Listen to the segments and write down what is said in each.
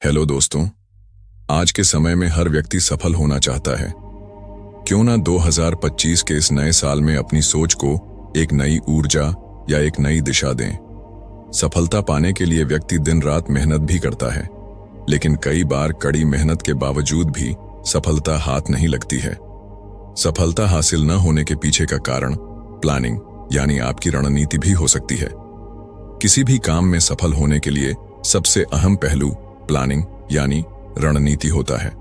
Hello दोस्तों। आज के समय में हर व्यक्ति सफल होना चाहता है। क्यों ना 2025 के इस नए साल में अपनी सोच को एक नई ऊर्जा या एक नई दिशा दें। सफलता पाने के लिए व्यक्ति दिन रात मेहनत भी करता है, लेकिन कई बार कड़ी मेहनत के बावजूद भी सफलता हाथ नहीं लगती है। सफलता हासिल न होने के पीछे का कारण प्लानिंग यानी आपकी रणनीति भी हो सकती है। किसी भी काम में सफल होने के लिए सबसे अहम पहलू प्लानिंग यानी रणनीति होता है।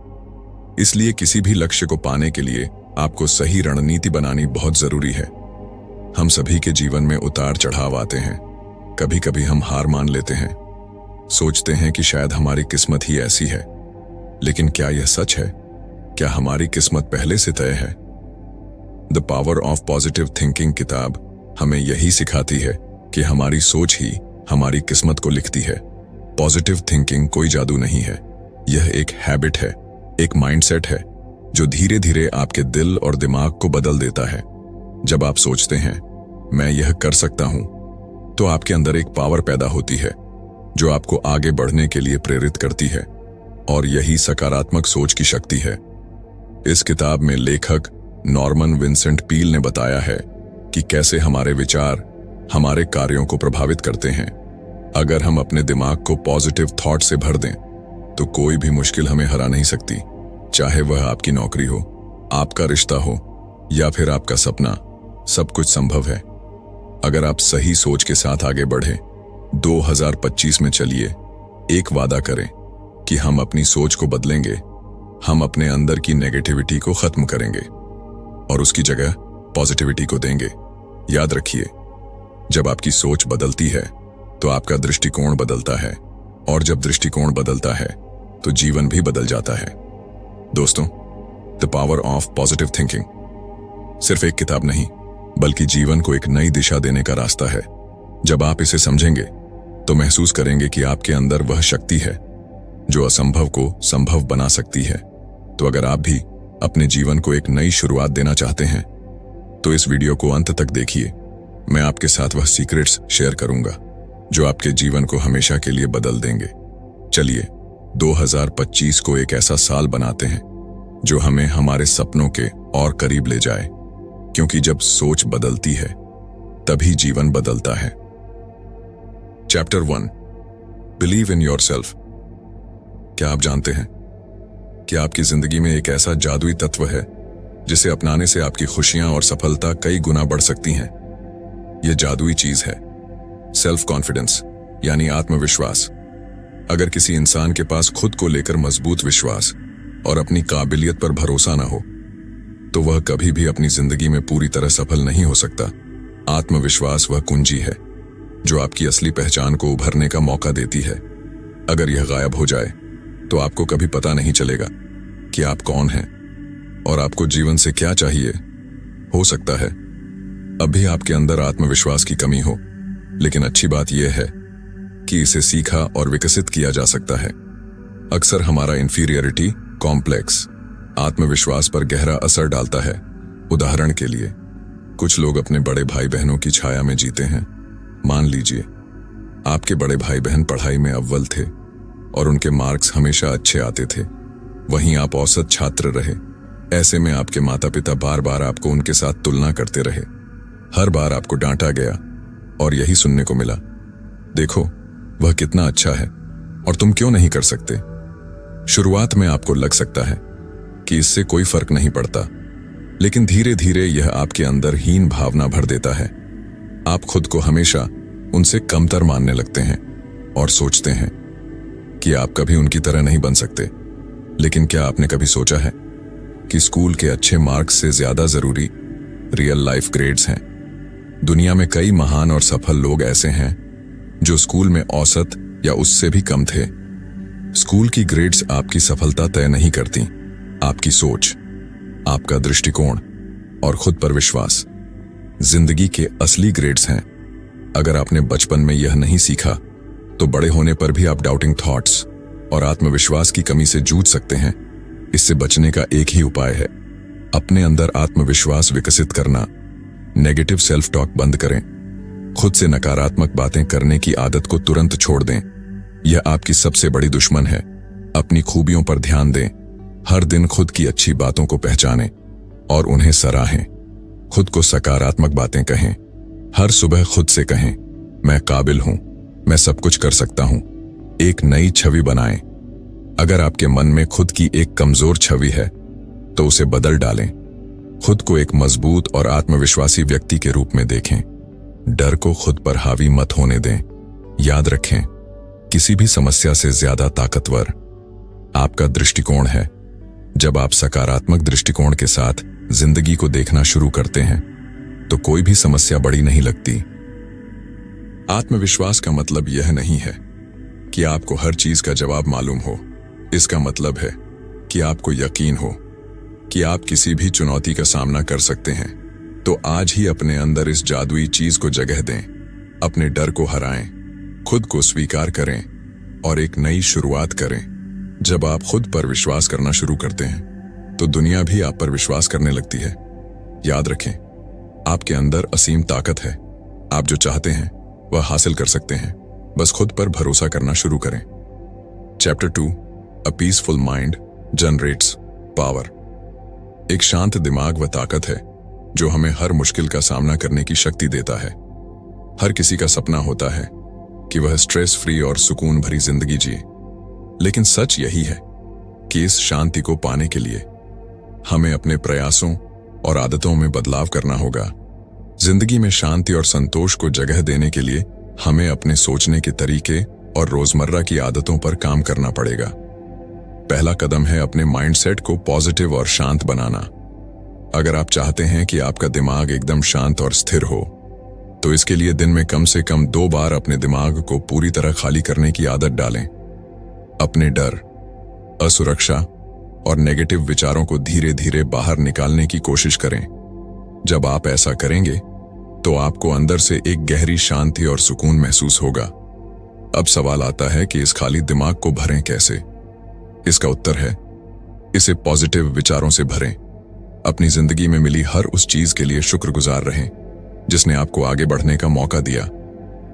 इसलिए किसी भी लक्ष्य को पाने के लिए आपको सही रणनीति बनानी बहुत जरूरी है। हम सभी के जीवन में उतार चढ़ाव आते हैं। कभी कभी हम हार मान लेते हैं, सोचते हैं कि शायद हमारी किस्मत ही ऐसी है। लेकिन क्या यह सच है? क्या हमारी किस्मत पहले से तय है? The power of positive thinking किताब हमें यही सिखाती है कि हमारी सोच ही हमारी किस्मत को लिखती है। पॉजिटिव थिंकिंग कोई जादू नहीं है, यह एक हैबिट है, एक माइंडसेट है जो धीरे धीरे आपके दिल और दिमाग को बदल देता है। जब आप सोचते हैं मैं यह कर सकता हूं, तो आपके अंदर एक पावर पैदा होती है जो आपको आगे बढ़ने के लिए प्रेरित करती है, और यही सकारात्मक सोच की शक्ति है। इस किताब में लेखक नॉर्मन विंसेंट पील ने बताया है कि कैसे हमारे विचार हमारे कार्यों को प्रभावित करते हैं। अगर हम अपने दिमाग को पॉजिटिव थॉट से भर दें, तो कोई भी मुश्किल हमें हरा नहीं सकती। चाहे वह आपकी नौकरी हो, आपका रिश्ता हो या फिर आपका सपना, सब कुछ संभव है अगर आप सही सोच के साथ आगे बढ़े। 2025 में चलिए एक वादा करें कि हम अपनी सोच को बदलेंगे। हम अपने अंदर की नेगेटिविटी को खत्म करेंगे और उसकी जगह पॉजिटिविटी को देंगे। याद रखिए, जब आपकी सोच बदलती है तो आपका दृष्टिकोण बदलता है, और जब दृष्टिकोण बदलता है तो जीवन भी बदल जाता है। दोस्तों, the power of positive thinking सिर्फ एक किताब नहीं, बल्कि जीवन को एक नई दिशा देने का रास्ता है। जब आप इसे समझेंगे तो महसूस करेंगे कि आपके अंदर वह शक्ति है जो असंभव को संभव बना सकती है। तो अगर आप भी अपने जीवन को एक नई शुरुआत देना चाहते हैं, तो इस वीडियो को अंत तक देखिए। मैं आपके साथ वह सीक्रेट्स शेयर करूंगा जो आपके जीवन को हमेशा के लिए बदल देंगे। चलिए 2025 को एक ऐसा साल बनाते हैं जो हमें हमारे सपनों के और करीब ले जाए, क्योंकि जब सोच बदलती है तभी जीवन बदलता है। Chapter 1, believe in yourself. क्या आप जानते हैं कि आपकी जिंदगी में एक ऐसा जादुई तत्व है जिसे अपनाने से आपकी खुशियां और सफलता कई गुना बढ़ सकती हैं? यह जादुई चीज है सेल्फ कॉन्फिडेंस यानी आत्मविश्वास। अगर किसी इंसान के पास खुद को लेकर मजबूत विश्वास और अपनी काबिलियत पर भरोसा न हो, तो वह कभी भी अपनी जिंदगी में पूरी तरह सफल नहीं हो सकता। आत्मविश्वास वह कुंजी है जो आपकी असली पहचान को उभरने का मौका देती है। अगर यह गायब हो जाए तो आपको कभी पता नहीं चलेगा कि आप कौन हैं और आपको जीवन से क्या चाहिए। हो सकता है अभी आपके अंदर आत्मविश्वास की कमी हो, लेकिन अच्छी बात यह है कि इसे सीखा और विकसित किया जा सकता है। अक्सर हमारा इंफीरियरिटी कॉम्प्लेक्स आत्मविश्वास पर गहरा असर डालता है। उदाहरण के लिए, कुछ लोग अपने बड़े भाई बहनों की छाया में जीते हैं। मान लीजिए आपके बड़े भाई बहन पढ़ाई में अव्वल थे और उनके मार्क्स हमेशा अच्छे आते थे, वहीं आप औसत छात्र रहे। ऐसे में आपके माता पिता बार बार आपको उनके साथ तुलना करते रहे। हर बार आपको डांटा गया और यही सुनने को मिला, देखो वह कितना अच्छा है और तुम क्यों नहीं कर सकते। शुरुआत में आपको लग सकता है कि इससे कोई फर्क नहीं पड़ता, लेकिन धीरे धीरे यह आपके अंदर हीन भावना भर देता है। आप खुद को हमेशा उनसे कमतर मानने लगते हैं और सोचते हैं कि आप कभी उनकी तरह नहीं बन सकते। लेकिन क्या आपने कभी सोचा है कि स्कूल के अच्छे मार्क्स से ज्यादा जरूरी रियल लाइफ ग्रेड्स हैं? दुनिया में कई महान और सफल लोग ऐसे हैं जो स्कूल में औसत या उससे भी कम थे। स्कूल की ग्रेड्स आपकी सफलता तय नहीं करती। आपकी सोच, आपका दृष्टिकोण और खुद पर विश्वास जिंदगी के असली ग्रेड्स हैं। अगर आपने बचपन में यह नहीं सीखा, तो बड़े होने पर भी आप डाउटिंग थॉट्स और आत्मविश्वास की कमी से जूझ सकते हैं। इससे बचने का एक ही उपाय है, अपने अंदर आत्मविश्वास विकसित करना। नेगेटिव सेल्फ टॉक बंद करें। खुद से नकारात्मक बातें करने की आदत को तुरंत छोड़ दें। यह आपकी सबसे बड़ी दुश्मन है अपनी खूबियों पर ध्यान दें, हर दिन खुद की अच्छी बातों को पहचानें और उन्हें सराहें। खुद को सकारात्मक बातें कहें, हर सुबह खुद से कहें, मैं काबिल हूं, मैं सब कुछ कर सकता हूं। एक नई छवि बनाएं। अगर आपके मन में खुद की एक कमजोर छवि है तो उसे बदल डालें। खुद को एक मजबूत और आत्मविश्वासी व्यक्ति के रूप में देखें। डर को खुद पर हावी मत होने दें। याद रखें, किसी भी समस्या से ज्यादा ताकतवर आपका दृष्टिकोण है। जब आप सकारात्मक दृष्टिकोण के साथ जिंदगी को देखना शुरू करते हैं तो कोई भी समस्या बड़ी नहीं लगती। आत्मविश्वास का मतलब यह नहीं है कि आपको हर चीज का जवाब मालूम हो। इसका मतलब है कि आपको यकीन हो कि आप किसी भी चुनौती का सामना कर सकते हैं। तो आज ही अपने अंदर इस जादुई चीज को जगह दें। अपने डर को हराएं, खुद को स्वीकार करें और एक नई शुरुआत करें। जब आप खुद पर विश्वास करना शुरू करते हैं तो दुनिया भी आप पर विश्वास करने लगती है। याद रखें, आपके अंदर असीम ताकत है। आप जो चाहते हैं वह हासिल कर सकते हैं। बस खुद पर भरोसा करना शुरू करें। Chapter 2, a peaceful mind generates power. एक शांत दिमाग वह ताकत है जो हमें हर मुश्किल का सामना करने की शक्ति देता है। हर किसी का सपना होता है कि वह स्ट्रेस फ्री और सुकून भरी जिंदगी जिए, लेकिन सच यही है कि इस शांति को पाने के लिए हमें अपने प्रयासों और आदतों में बदलाव करना होगा। जिंदगी में शांति और संतोष को जगह देने के लिए हमें अपने सोचने के तरीके और रोजमर्रा की आदतों पर काम करना पड़ेगा। पहला कदम है अपने माइंडसेट को पॉजिटिव और शांत बनाना। अगर आप चाहते हैं कि आपका दिमाग एकदम शांत और स्थिर हो तो इसके लिए दिन में कम से कम 2 बार अपने दिमाग को पूरी तरह खाली करने की आदत डालें। अपने डर, असुरक्षा और नेगेटिव विचारों को धीरे धीरे बाहर निकालने की कोशिश करें। जब आप ऐसा करेंगे तो आपको अंदर से एक गहरी शांति और सुकून महसूस होगा। अब सवाल आता है कि इस खाली दिमाग को भरें कैसे? इसका उत्तर है, इसे पॉजिटिव विचारों से भरें। अपनी जिंदगी में मिली हर उस चीज के लिए शुक्रगुजार रहें जिसने आपको आगे बढ़ने का मौका दिया।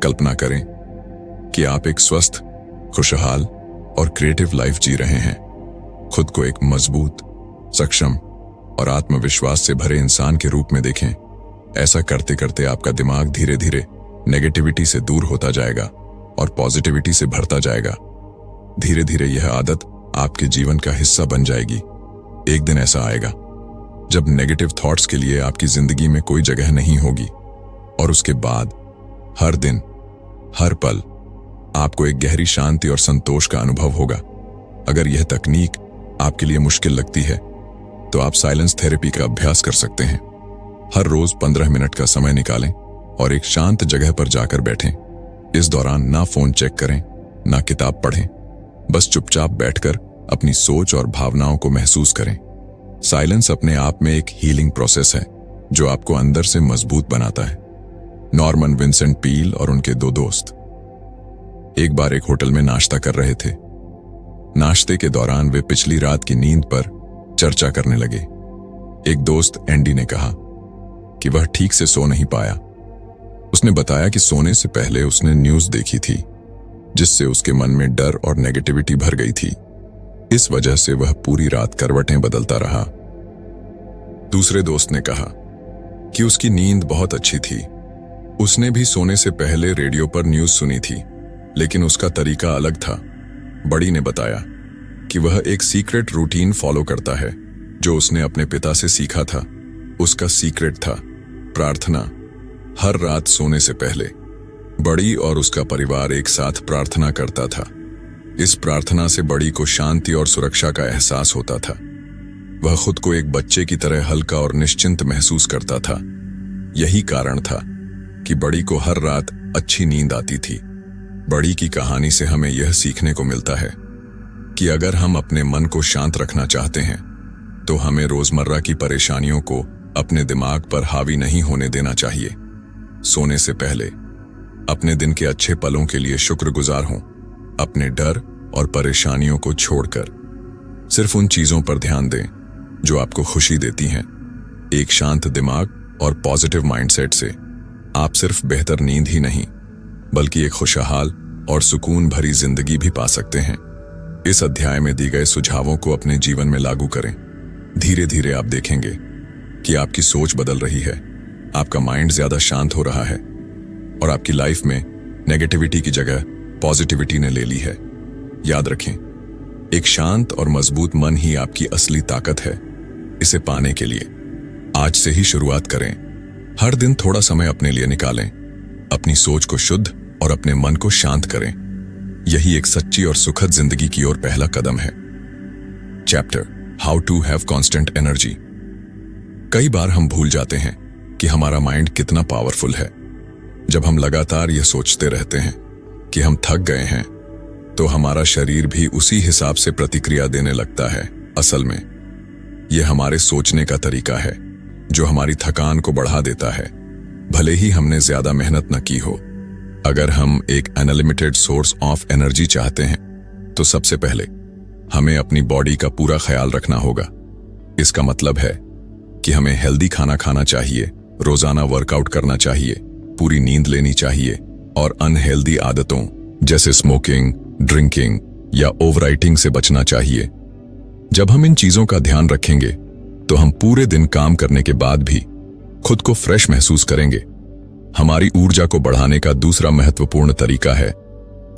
कल्पना करें कि आप एक स्वस्थ, खुशहाल और क्रिएटिव लाइफ जी रहे हैं। खुद को एक मजबूत, सक्षम और आत्मविश्वास से भरे इंसान के रूप में देखें। ऐसा करते करते आपका दिमाग धीरे धीरे नेगेटिविटी से दूर होता जाएगा और पॉजिटिविटी से भरता जाएगा। धीरे धीरे यह आदत आपके जीवन का हिस्सा बन जाएगी। एक दिन ऐसा आएगा जब नेगेटिव थॉट्स के लिए आपकी जिंदगी में कोई जगह नहीं होगी और उसके बाद हर दिन, हर पल आपको एक गहरी शांति और संतोष का अनुभव होगा। अगर यह तकनीक आपके लिए मुश्किल लगती है तो आप साइलेंस थेरेपी का अभ्यास कर सकते हैं। हर रोज 15 मिनट का समय निकालें और एक शांत जगह पर जाकर बैठें। इस दौरान ना फोन चेक करें, ना किताब पढ़ें, बस चुपचाप बैठकर अपनी सोच और भावनाओं को महसूस करें। साइलेंस अपने आप में एक हीलिंग प्रोसेस है जो आपको अंदर से मजबूत बनाता है। नॉर्मन विंसेंट पील और उनके 2 दोस्त एक बार एक होटल में नाश्ता कर रहे थे। नाश्ते के दौरान वे पिछली रात की नींद पर चर्चा करने लगे। एक दोस्त एंडी ने कहा कि वह ठीक से सो नहीं पाया। उसने बताया कि सोने से पहले उसने न्यूज़ देखी थी जिससे उसके मन में डर और नेगेटिविटी भर गई थी। इस वजह से वह पूरी रात करवटें बदलता रहा। दूसरे दोस्त ने कहा कि उसकी नींद बहुत अच्छी थी। उसने भी सोने से पहले रेडियो पर न्यूज़ सुनी थी, लेकिन उसका तरीका अलग था। बड़ी ने बताया कि वह एक सीक्रेट रूटीन फॉलो करता है जो उसने अपने पिता से सीखा था। उसका सीक्रेट था प्रार्थना। हर रात सोने से पहले बड़ी और उसका परिवार एक साथ प्रार्थना करता था। इस प्रार्थना से बड़ी को शांति और सुरक्षा का एहसास होता था। वह खुद को एक बच्चे की तरह हल्का और निश्चिंत महसूस करता था। यही कारण था कि बड़ी को हर रात अच्छी नींद आती थी। बड़ी की कहानी से हमें यह सीखने को मिलता है कि अगर हम अपने मन को शांत रखना चाहते हैं तो हमें रोजमर्रा की परेशानियों को अपने दिमाग पर हावी नहीं होने देना चाहिए। सोने से पहले अपने दिन के अच्छे पलों के लिए शुक्रगुजार हों। अपने डर और परेशानियों को छोड़कर सिर्फ उन चीजों पर ध्यान दें जो आपको खुशी देती हैं। एक शांत दिमाग और पॉजिटिव माइंडसेट से आप सिर्फ बेहतर नींद ही नहीं बल्कि एक खुशहाल और सुकून भरी जिंदगी भी पा सकते हैं। इस अध्याय में दी गए सुझावों को अपने जीवन में लागू करें। धीरे धीरे आप देखेंगे कि आपकी सोच बदल रही है, आपका माइंड ज्यादा शांत हो रहा है और आपकी लाइफ में नेगेटिविटी की जगह पॉजिटिविटी ने ले ली है। याद रखें, एक शांत और मजबूत मन ही आपकी असली ताकत है। इसे पाने के लिए आज से ही शुरुआत करें। हर दिन थोड़ा समय अपने लिए निकालें, अपनी सोच को शुद्ध और अपने मन को शांत करें। यही एक सच्ची और सुखद जिंदगी की ओर पहला कदम है। Chapter how to have constant energy. कई बार हम भूल जाते हैं कि हमारा माइंड कितना पावरफुल है। जब हम लगातार यह सोचते रहते हैं कि हम थक गए हैं, तो हमारा शरीर भी उसी हिसाब से प्रतिक्रिया देने लगता है। असल में यह हमारे सोचने का तरीका है जो हमारी थकान को बढ़ा देता है, भले ही हमने ज्यादा मेहनत न की हो। अगर हम एक अनलिमिटेड सोर्स ऑफ एनर्जी चाहते हैं, तो सबसे पहले हमें अपनी बॉडी का पूरा ख्याल रखना होगा। इसका मतलब है कि हमें हेल्दी खाना खाना चाहिए, रोजाना वर्कआउट करना चाहिए, पूरी नींद लेनी चाहिए और अनहेल्दी आदतों जैसे स्मोकिंग, ड्रिंकिंग या ओवरईटिंग से बचना चाहिए। जब हम इन चीजों का ध्यान रखेंगे, तो हम पूरे दिन काम करने के बाद भी खुद को फ्रेश महसूस करेंगे। हमारी ऊर्जा को बढ़ाने का दूसरा महत्वपूर्ण तरीका है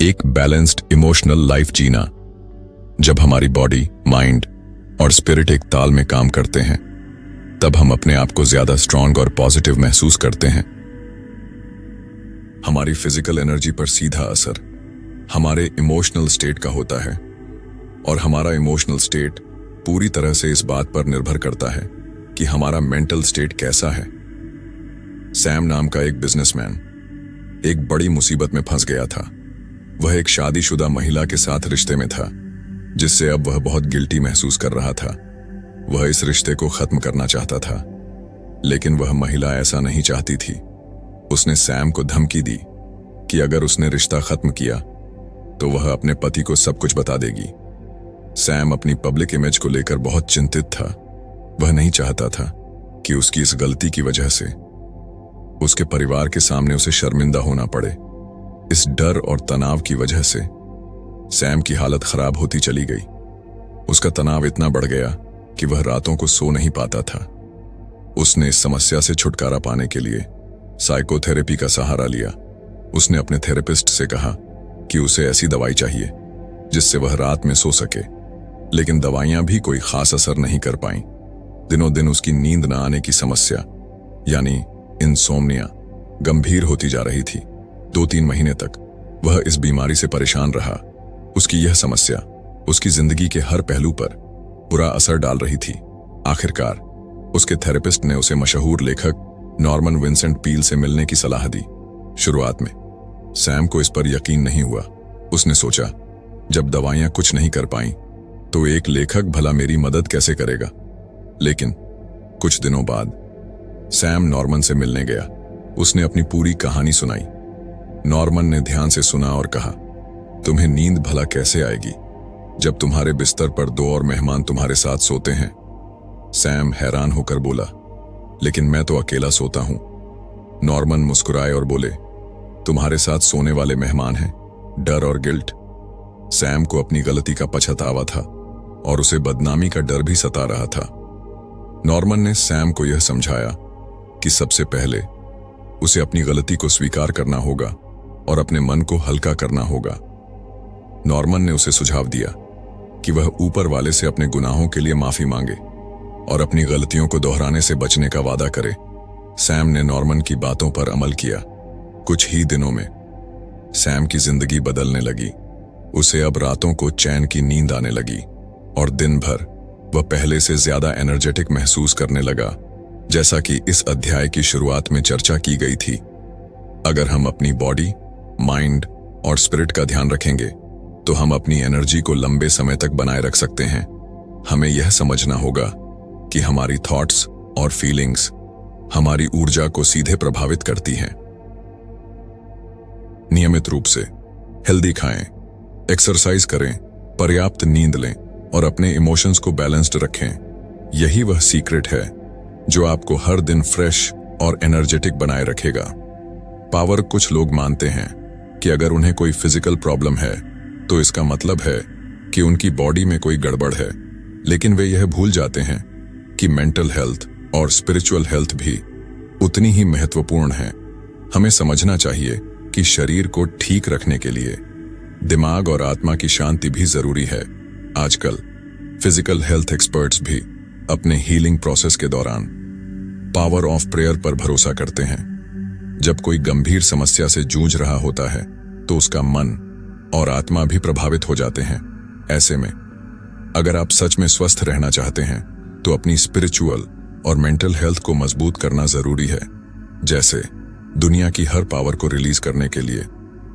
एक बैलेंस्ड इमोशनल लाइफ जीना। जब हमारी बॉडी, माइंड और स्पिरिट एक ताल में काम करते हैं, तब हम अपने आप को ज्यादा स्ट्रांग और पॉजिटिव महसूस करते हैं। हमारी फिजिकल एनर्जी पर सीधा असर हमारे इमोशनल स्टेट का होता है और हमारा इमोशनल स्टेट पूरी तरह से इस बात पर निर्भर करता है कि हमारा मेंटल स्टेट कैसा है। सैम नाम का एक बिजनेसमैन एक बड़ी मुसीबत में फंस गया था। वह एक शादीशुदा महिला के साथ रिश्ते में था, जिससे अब वह बहुत गिल्टी महसूस कर रहा था। वह इस रिश्ते को खत्म करना चाहता था, लेकिन वह महिला ऐसा नहीं चाहती थी। उसने सैम को धमकी दी कि अगर उसने रिश्ता खत्म किया तो वह अपने पति को सब कुछ बता देगी। सैम अपनी पब्लिक इमेज को लेकर बहुत चिंतित था। वह नहीं चाहता था कि उसकी इस गलती की वजह से उसके परिवार के सामने उसे शर्मिंदा होना पड़े। इस डर और तनाव की वजह से सैम की हालत खराब होती चली गई। उसका तनाव इतना बढ़ गया कि वह रातों को सो नहीं पाता था। उसने इस समस्या से छुटकारा पाने के लिए साइकोथेरेपी का सहारा लिया। उसने अपने थेरेपिस्ट से कहा कि उसे ऐसी दवाई चाहिए जिससे वह रात में सो सके, लेकिन दवाइयां भी कोई खास असर नहीं कर पाईं। दिनों दिन उसकी नींद न आने की समस्या यानी इंसोम्निया गंभीर होती जा रही थी। 2-3 महीने तक वह इस बीमारी से परेशान रहा। उसकी यह समस्या उसकी जिंदगी के हर पहलू पर बुरा असर डाल रही थी। आखिरकार उसके थेरेपिस्ट ने उसे मशहूर लेखक नॉर्मन विंसेंट पील से मिलने की सलाह दी। शुरुआत में सैम को इस पर यकीन नहीं हुआ। उसने सोचा, जब दवाइयां कुछ नहीं कर पाईं, तो एक लेखक भला मेरी मदद कैसे करेगा। लेकिन कुछ दिनों बाद सैम नॉर्मन से मिलने गया। उसने अपनी पूरी कहानी सुनाई। नॉर्मन ने ध्यान से सुना और कहा, तुम्हें नींद भला कैसे आएगी जब तुम्हारे बिस्तर पर 2 और मेहमान तुम्हारे साथ सोते हैं। सैम हैरान होकर बोला, लेकिन मैं तो अकेला सोता हूं। नॉर्मन मुस्कुराए और बोले, तुम्हारे साथ सोने वाले मेहमान हैं डर और गिल्ट। सैम को अपनी गलती का पछतावा था और उसे बदनामी का डर भी सता रहा था। नॉर्मन ने सैम को यह समझाया कि सबसे पहले उसे अपनी गलती को स्वीकार करना होगा और अपने मन को हल्का करना होगा। नॉर्मन ने उसे सुझाव दिया कि वह ऊपर वाले से अपने गुनाहों के लिए माफी मांगे और अपनी गलतियों को दोहराने से बचने का वादा करे। सैम ने नॉर्मन की बातों पर अमल किया। कुछ ही दिनों में सैम की जिंदगी बदलने लगी। उसे अब रातों को चैन की नींद आने लगी और दिन भर वह पहले से ज्यादा एनर्जेटिक महसूस करने लगा, जैसा कि इस अध्याय की शुरुआत में चर्चा की गई थी। अगर हम अपनी बॉडी, माइंड और स्पिरिट का ध्यान रखेंगे, तो हम अपनी एनर्जी को लंबे समय तक बनाए रख सकते हैं। हमें यह समझना होगा कि हमारी थॉट्स और फीलिंग्स हमारी ऊर्जा को सीधे प्रभावित करती हैं। नियमित रूप से हेल्दी खाएं, एक्सरसाइज करें, पर्याप्त नींद लें और अपने इमोशंस को बैलेंस्ड रखें। यही वह सीक्रेट है जो आपको हर दिन फ्रेश और एनर्जेटिक बनाए रखेगा। पावर कुछ लोग मानते हैं कि अगर उन्हें कोई फिजिकल प्रॉब्लम है तो इसका मतलब है कि उनकी बॉडी में कोई गड़बड़ है, लेकिन वे यह भूल जाते हैं कि मेंटल हेल्थ और स्पिरिचुअल हेल्थ भी उतनी ही महत्वपूर्ण है। हमें समझना चाहिए कि शरीर को ठीक रखने के लिए दिमाग और आत्मा की शांति भी जरूरी है। आजकल फिजिकल हेल्थ एक्सपर्ट्स भी अपने हीलिंग प्रोसेस के दौरान पावर ऑफ प्रेयर पर भरोसा करते हैं। जब कोई गंभीर समस्या से जूझ रहा होता है तो उसका मन और आत्मा भी प्रभावित हो जाते हैं। ऐसे में अगर आप सच में स्वस्थ रहना चाहते हैं तो अपनी स्पिरिचुअल और मेंटल हेल्थ को मजबूत करना जरूरी है। जैसे दुनिया की हर पावर को रिलीज करने के लिए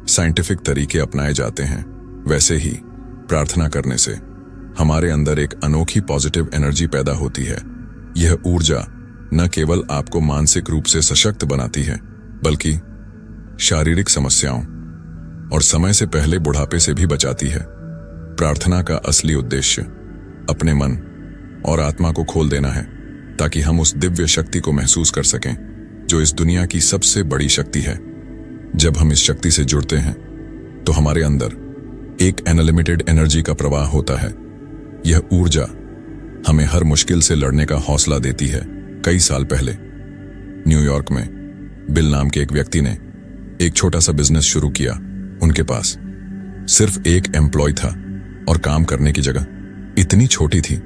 साइंटिफिक तरीके अपनाए जाते हैं, वैसे ही प्रार्थना करने से हमारे अंदर एक अनोखी पॉजिटिव एनर्जी पैदा होती है। यह ऊर्जा न केवल आपको मानसिक रूप से सशक्त बनाती है, बल्कि शारीरिक समस्याओं और समय से पहले बुढ़ापे से भी बचाती है। प्रार्थना का असली उद्देश्य अपने मन और आत्मा को खोल देना है, ताकि हम उस दिव्य शक्ति को महसूस कर सकें जो इस दुनिया की सबसे बड़ी शक्ति है। जब हम इस शक्ति से जुड़ते हैं तो हमारे अंदर एक अनलिमिटेड एनर्जी का प्रवाह होता है। यह ऊर्जा हमें हर मुश्किल से लड़ने का हौसला देती है। कई साल पहले न्यूयॉर्क में बिल नाम के एक व्यक्ति ने एक छोटा सा बिजनेस शुरू किया। उनके पास सिर्फ एक एम्प्लॉय था और काम करने की जगह इतनी छोटी थी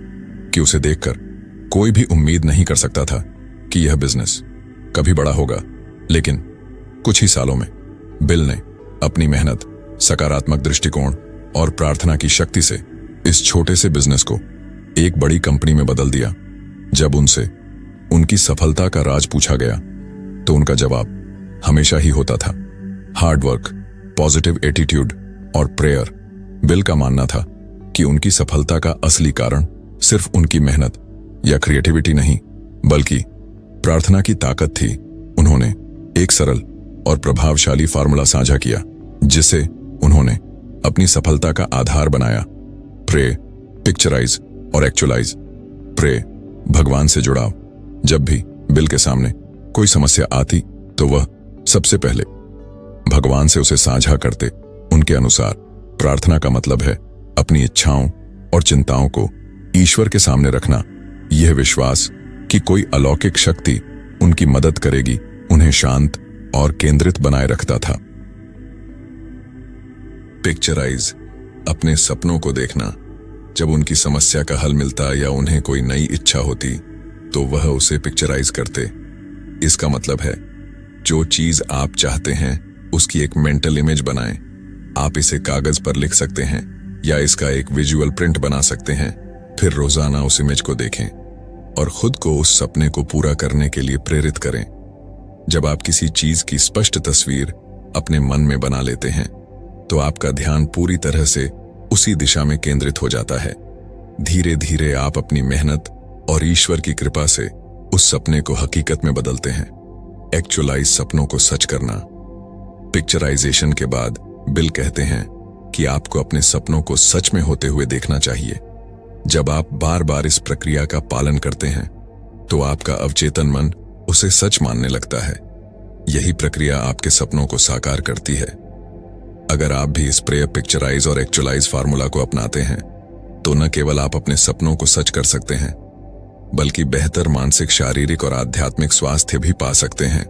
कि उसे देखकर कोई भी उम्मीद नहीं कर सकता था कि यह बिजनेस कभी बड़ा होगा। लेकिन कुछ ही सालों में बिल ने अपनी मेहनत, सकारात्मक दृष्टिकोण और प्रार्थना की शक्ति से इस छोटे से बिजनेस को एक बड़ी कंपनी में बदल दिया। जब उनसे उनकी सफलता का राज पूछा गया तो उनका जवाब हमेशा ही होता था हार्ड वर्क, पॉजिटिव एटीट्यूड और प्रेयर। बिल का मानना था कि उनकी सफलता का असली कारण सिर्फ उनकी मेहनत या क्रिएटिविटी नहीं, बल्कि प्रार्थना की ताकत थी। उन्होंने एक सरल और प्रभावशाली फार्मूला साझा किया, जिसे उन्होंने अपनी सफलता का आधार बनाया। प्रे, पिक्चराइज और एक्चुअलाइज। प्रे, भगवान से जुड़ाव। जब भी बिल के सामने कोई समस्या आती तो वह सबसे पहले भगवान से उसे साझा करते। उनके अनुसार प्रार्थना का मतलब है अपनी इच्छाओं और चिंताओं को ईश्वर के सामने रखना। यह विश्वास कि कोई अलौकिक शक्ति उनकी मदद करेगी उन्हें शांत और केंद्रित बनाए रखता था। पिक्चराइज, अपने सपनों को देखना। जब उनकी समस्या का हल मिलता या उन्हें कोई नई इच्छा होती तो वह उसे पिक्चराइज करते। इसका मतलब है जो चीज आप चाहते हैं उसकी एक मेंटल इमेज बनाएं। आप इसे कागज पर लिख सकते हैं या इसका एक विजुअल प्रिंट बना सकते हैं। फिर रोजाना उस इमेज को देखें और खुद को उस सपने को पूरा करने के लिए प्रेरित करें। जब आप किसी चीज की स्पष्ट तस्वीर अपने मन में बना लेते हैं तो आपका ध्यान पूरी तरह से उसी दिशा में केंद्रित हो जाता है। धीरे धीरे आप अपनी मेहनत और ईश्वर की कृपा से उस सपने को हकीकत में बदलते हैं। एक्चुअलाइज, सपनों को सच करना। पिक्चराइजेशन के बाद बिल कहते हैं कि आपको अपने सपनों को सच में होते हुए देखना चाहिए। जब आप बार बार इस प्रक्रिया का पालन करते हैं तो आपका अवचेतन मन उसे सच मानने लगता है। यही प्रक्रिया आपके सपनों को साकार करती है। अगर आप भी इस प्रे, पिक्चराइज और एक्चुअलाइज फार्मूला को अपनाते हैं तो न केवल आप अपने सपनों को सच कर सकते हैं, बल्कि बेहतर मानसिक, शारीरिक और आध्यात्मिक स्वास्थ्य भी पा सकते हैं।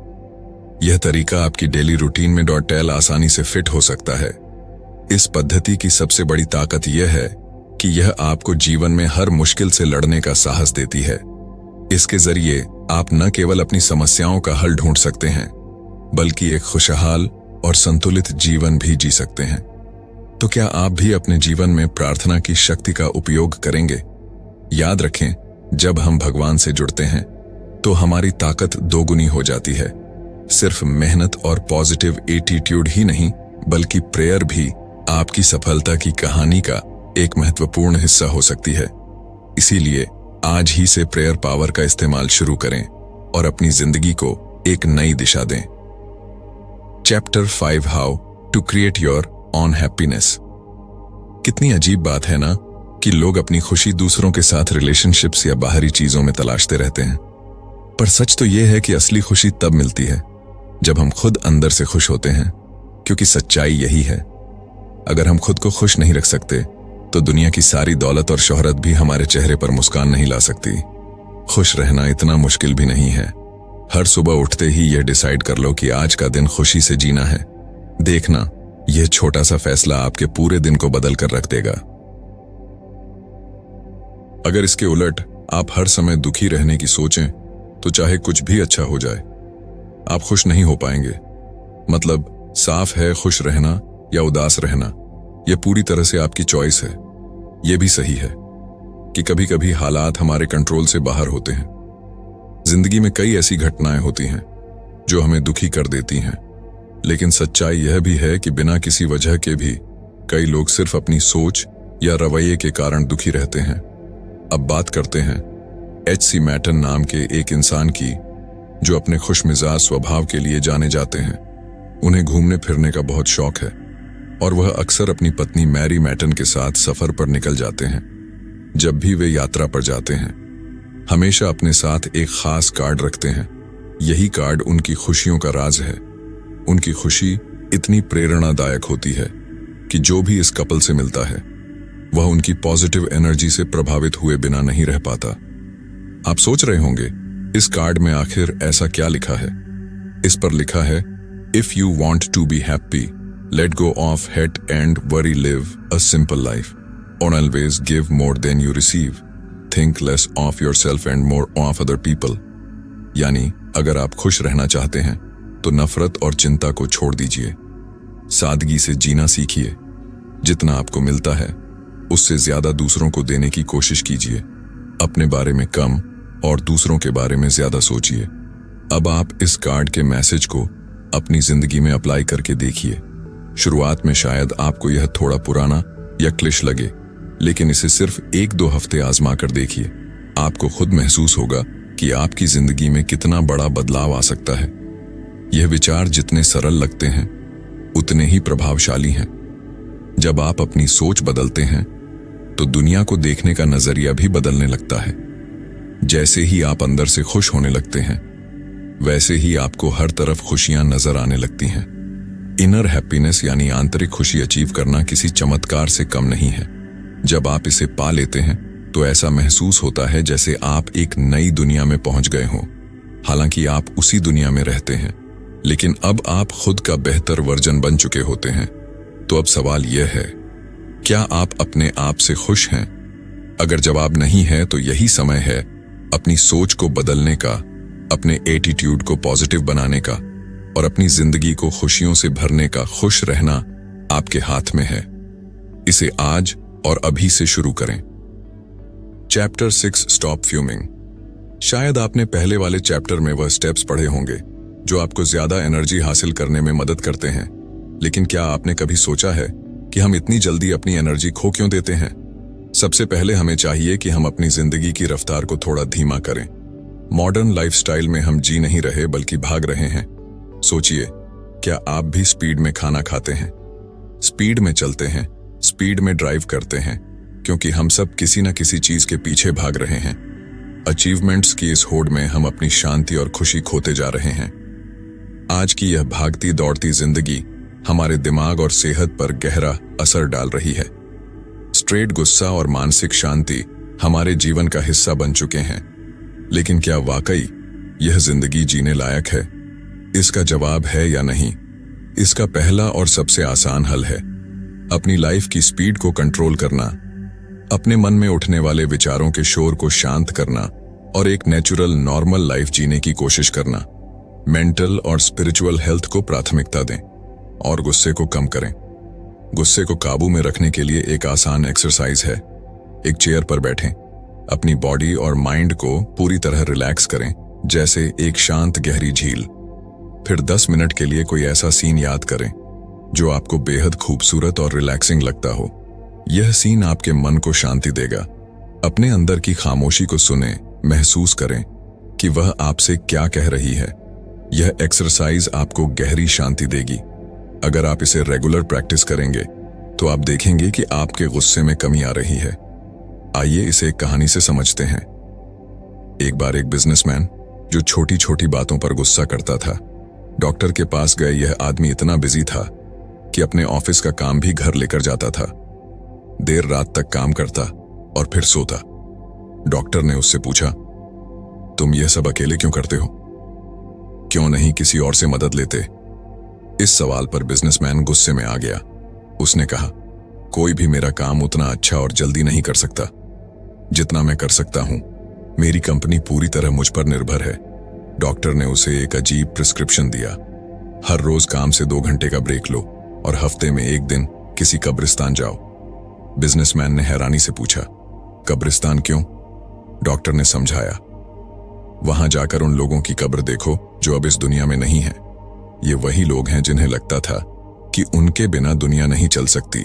यह तरीका आपकी डेली रूटीन में टैल आसानी से फिट हो सकता है। इस पद्धति की सबसे बड़ी ताकत यह है कि यह आपको जीवन में हर मुश्किल से लड़ने का साहस देती है। इसके जरिए आप न केवल अपनी समस्याओं का हल ढूंढ सकते हैं, बल्कि एक खुशहाल और संतुलित जीवन भी जी सकते हैं। तो क्या आप भी अपने जीवन में प्रार्थना की शक्ति का उपयोग करेंगे? याद रखें, जब हम भगवान से जुड़ते हैं तो हमारी ताकत दोगुनी हो जाती है। सिर्फ मेहनत और पॉजिटिव एटीट्यूड ही नहीं, बल्कि प्रेयर भी आपकी सफलता की कहानी का एक महत्वपूर्ण हिस्सा हो सकती है। इसीलिए आज ही से प्रेयर पावर का इस्तेमाल शुरू करें और अपनी जिंदगी को एक नई दिशा दें। Chapter 5, how to create your own happiness. कितनी अजीब बात है ना कि लोग अपनी खुशी दूसरों के साथ रिलेशनशिप्स या बाहरी चीजों में तलाशते रहते हैं। पर सच तो यह है कि असली खुशी तब मिलती है जब हम खुद अंदर से खुश होते हैं, क्योंकि सच्चाई यही है, अगर हम खुद को खुश नहीं रख सकते तो दुनिया की सारी दौलत और शोहरत भी हमारे चेहरे पर मुस्कान नहीं ला सकती। खुश रहना इतना मुश्किल भी नहीं है। हर सुबह उठते ही यह डिसाइड कर लो कि आज का दिन खुशी से जीना है। देखना, यह छोटा सा फैसला आपके पूरे दिन को बदल कर रख देगा। अगर इसके उलट आप हर समय दुखी रहने की सोचें, तो चाहे कुछ भी अच्छा हो जाए, आप खुश नहीं हो पाएंगे। मतलब साफ है, खुश रहना या उदास रहना, यह पूरी तरह से आपकी चॉइस है। यह भी सही है कि कभी कभी हालात हमारे कंट्रोल से बाहर होते हैं। जिंदगी में कई ऐसी घटनाएं होती हैं जो हमें दुखी कर देती हैं, लेकिन सच्चाई यह भी है कि बिना किसी वजह के भी कई लोग सिर्फ अपनी सोच या रवैये के कारण दुखी रहते हैं। अब बात करते हैं H.C. मैटन नाम के एक इंसान की, जो अपने खुशमिजाज स्वभाव के लिए जाने जाते हैं। उन्हें घूमने फिरने का बहुत शौक है और वह अक्सर अपनी पत्नी मैरी मैटन के साथ सफर पर निकल जाते हैं। जब भी वे यात्रा पर जाते हैं, हमेशा अपने साथ एक खास कार्ड रखते हैं। यही कार्ड उनकी खुशियों का राज है। उनकी खुशी इतनी प्रेरणादायक होती है कि जो भी इस कपल से मिलता है, वह उनकी पॉजिटिव एनर्जी से प्रभावित हुए बिना नहीं रह पाता। आप सोच रहे होंगे, इस कार्ड में आखिर ऐसा क्या लिखा है? इस पर लिखा है, if you want to be happy, let go of hate and worry, live a simple life, और always give more than you receive, think less of yourself and more of other people. यानी अगर आप खुश रहना चाहते हैं तो नफरत और चिंता को छोड़ दीजिए, सादगी से जीना सीखिए। जितना आपको मिलता है उससे ज्यादा दूसरों को देने की कोशिश कीजिए। अपने बारे में कम और दूसरों के बारे में ज्यादा सोचिए। अब आप इस कार्ड के मैसेज को अपनी जिंदगी में अप्लाई करके देखिए। शुरुआत में शायद आपको यह थोड़ा पुराना या क्लिश लगे, लेकिन इसे सिर्फ 1-2 हफ्ते आजमा कर देखिए। आपको खुद महसूस होगा कि आपकी जिंदगी में कितना बड़ा बदलाव आ सकता है। यह विचार जितने सरल लगते हैं, उतने ही प्रभावशाली हैं। जब आप अपनी सोच बदलते हैं, तो दुनिया को देखने का नजरिया भी बदलने लगता है। जैसे ही आप अंदर से खुश होने लगते हैं, वैसे ही आपको हर तरफ खुशियां नजर आने लगती हैं। इनर हैप्पीनेस यानी आंतरिक खुशी अचीव करना किसी चमत्कार से कम नहीं है। जब आप इसे पा लेते हैं, तो ऐसा महसूस होता है जैसे आप एक नई दुनिया में पहुंच गए हों। हालांकि आप उसी दुनिया में रहते हैं, लेकिन अब आप खुद का बेहतर वर्जन बन चुके होते हैं। तो अब सवाल यह है, क्या आप अपने आप से खुश हैं? अगर जवाब नहीं है, तो यही समय है अपनी सोच को बदलने का, अपने एटीट्यूड को पॉजिटिव बनाने का और अपनी जिंदगी को खुशियों से भरने का। खुश रहना आपके हाथ में है। इसे आज और अभी से शुरू करें। Chapter 6, stop fuming. शायद आपने पहले वाले चैप्टर में वह स्टेप्स पढ़े होंगे जो आपको ज्यादा एनर्जी हासिल करने में मदद करते हैं, लेकिन क्या आपने कभी सोचा है कि हम इतनी जल्दी अपनी एनर्जी खो क्यों देते हैं? सबसे पहले हमें चाहिए कि हम अपनी जिंदगी की रफ्तार को थोड़ा धीमा करें। मॉडर्न लाइफस्टाइल में हम जी नहीं रहे बल्कि भाग रहे हैं। सोचिए, क्या आप भी स्पीड में खाना खाते हैं, स्पीड में चलते हैं, स्पीड में ड्राइव करते हैं? क्योंकि हम सब किसी न किसी चीज के पीछे भाग रहे हैं। अचीवमेंट्स की इस होड़ में हम अपनी शांति और खुशी खोते जा रहे हैं। आज की यह भागती दौड़ती जिंदगी हमारे दिमाग और सेहत पर गहरा असर डाल रही है। स्ट्रेट गुस्सा और मानसिक शांति हमारे जीवन का हिस्सा बन चुके हैं। लेकिन क्या वाकई यह जिंदगी जीने लायक है? इसका जवाब है या नहीं। इसका पहला और सबसे आसान हल है अपनी लाइफ की स्पीड को कंट्रोल करना, अपने मन में उठने वाले विचारों के शोर को शांत करना और एक नेचुरल नॉर्मल लाइफ जीने की कोशिश करना। मेंटल और स्पिरिचुअल हेल्थ को प्राथमिकता दें और गुस्से को कम करें। गुस्से को काबू में रखने के लिए एक आसान एक्सरसाइज है। एक चेयर पर बैठें, अपनी बॉडी और माइंड को पूरी तरह रिलैक्स करें, जैसे एक शांत गहरी झील। फिर 10 मिनट के लिए कोई ऐसा सीन याद करें जो आपको बेहद खूबसूरत और रिलैक्सिंग लगता हो। यह सीन आपके मन को शांति देगा। अपने अंदर की खामोशी को सुने, महसूस करें कि वह आपसे क्या कह रही है। यह एक्सरसाइज आपको गहरी शांति देगी। अगर आप इसे रेगुलर प्रैक्टिस करेंगे तो आप देखेंगे कि आपके गुस्से में कमी आ रही है। आइए इसे एक कहानी से समझते हैं। एक बार एक बिजनेसमैन जो छोटी छोटी बातों पर गुस्सा करता था, डॉक्टर के पास गए। यह आदमी इतना बिजी था कि अपने ऑफिस का काम भी घर लेकर जाता था। देर रात तक काम करता और फिर सोता। डॉक्टर ने उससे पूछा, तुम यह सब अकेले क्यों करते हो? क्यों नहीं किसी और से मदद लेते? इस सवाल पर बिजनेसमैन गुस्से में आ गया। उसने कहा, कोई भी मेरा काम उतना अच्छा और जल्दी नहीं कर सकता जितना मैं कर सकता हूं। मेरी कंपनी पूरी तरह मुझ पर निर्भर है। डॉक्टर ने उसे एक अजीब प्रिस्क्रिप्शन दिया। हर रोज काम से 2 घंटे का ब्रेक लो और हफ्ते में 1 दिन किसी कब्रिस्तान जाओ। बिजनेसमैन ने हैरानी से पूछा, कब्रिस्तान क्यों? डॉक्टर ने समझाया, वहां जाकर उन लोगों की कब्र देखो जो अब इस दुनिया में नहीं है। ये वही लोग हैं जिन्हें लगता था कि उनके बिना दुनिया नहीं चल सकती,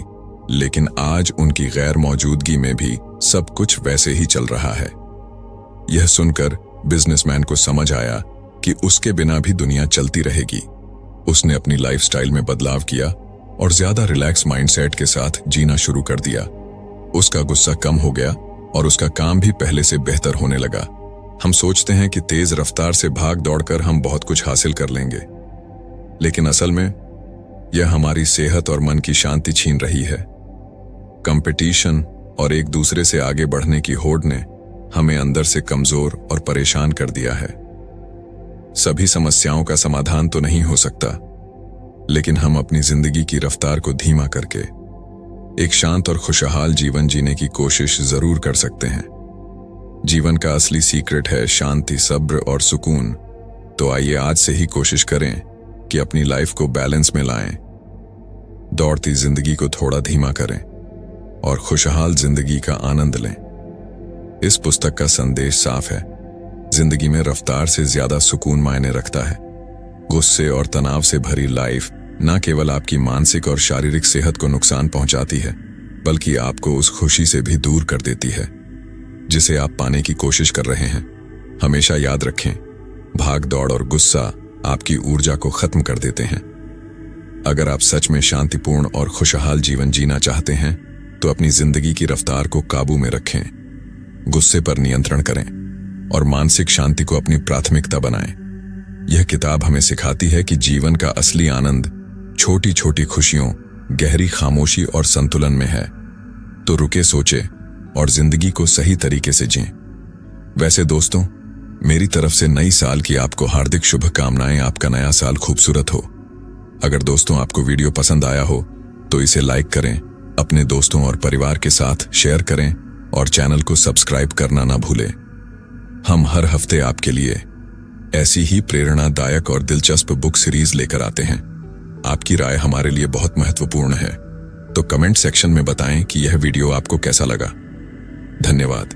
लेकिन आज उनकी गैर मौजूदगी में भी सब कुछ वैसे ही चल रहा है। यह सुनकर बिजनेसमैन को समझ आया कि उसके बिना भी दुनिया चलती रहेगी। उसने अपनी लाइफस्टाइल में बदलाव किया और ज्यादा रिलैक्स माइंडसेट के साथ जीना शुरू कर दिया। उसका गुस्सा कम हो गया और उसका काम भी पहले से बेहतर होने लगा। हम सोचते हैं कि तेज रफ्तार से भाग दौड़कर हम बहुत कुछ हासिल कर लेंगे, लेकिन असल में यह हमारी सेहत और मन की शांति छीन रही है। कंपटीशन और एक दूसरे से आगे बढ़ने की होड़ ने हमें अंदर से कमजोर और परेशान कर दिया है। सभी समस्याओं का समाधान तो नहीं हो सकता, लेकिन हम अपनी जिंदगी की रफ्तार को धीमा करके एक शांत और खुशहाल जीवन जीने की कोशिश जरूर कर सकते हैं। जीवन का असली सीक्रेट है शांति, सब्र और सुकून। तो आइए आज से ही कोशिश करें कि अपनी लाइफ को बैलेंस में लाएं, दौड़ती जिंदगी को थोड़ा धीमा करें और खुशहाल जिंदगी का आनंद लें। इस पुस्तक का संदेश साफ है, जिंदगी में रफ्तार से ज्यादा सुकून मायने रखता है। गुस्से और तनाव से भरी लाइफ न केवल आपकी मानसिक और शारीरिक सेहत को नुकसान पहुंचाती है, बल्कि आपको उस खुशी से भी दूर कर देती है जिसे आप पाने की कोशिश कर रहे हैं। हमेशा याद रखें, भाग दौड़ और गुस्सा आपकी ऊर्जा को खत्म कर देते हैं। अगर आप सच में शांतिपूर्ण और खुशहाल जीवन जीना चाहते हैं तो अपनी जिंदगी की रफ्तार को काबू में रखें, गुस्से पर नियंत्रण करें और मानसिक शांति को अपनी प्राथमिकता बनाएं। यह किताब हमें सिखाती है कि जीवन का असली आनंद छोटी छोटी खुशियों, गहरी खामोशी और संतुलन में है। तो रुके, सोचे और जिंदगी को सही तरीके से जिएं। वैसे दोस्तों, मेरी तरफ से नई साल की आपको हार्दिक शुभकामनाएं। आपका नया साल खूबसूरत हो। अगर दोस्तों आपको वीडियो पसंद आया हो तो इसे लाइक करें, अपने दोस्तों और परिवार के साथ शेयर करें और चैनल को सब्सक्राइब करना ना भूलें। हम हर हफ्ते आपके लिए ऐसी ही प्रेरणादायक और दिलचस्प बुक सीरीज लेकर आते हैं। आपकी राय हमारे लिए बहुत महत्वपूर्ण है, तो कमेंट सेक्शन में बताएं कि यह वीडियो आपको कैसा लगा। धन्यवाद।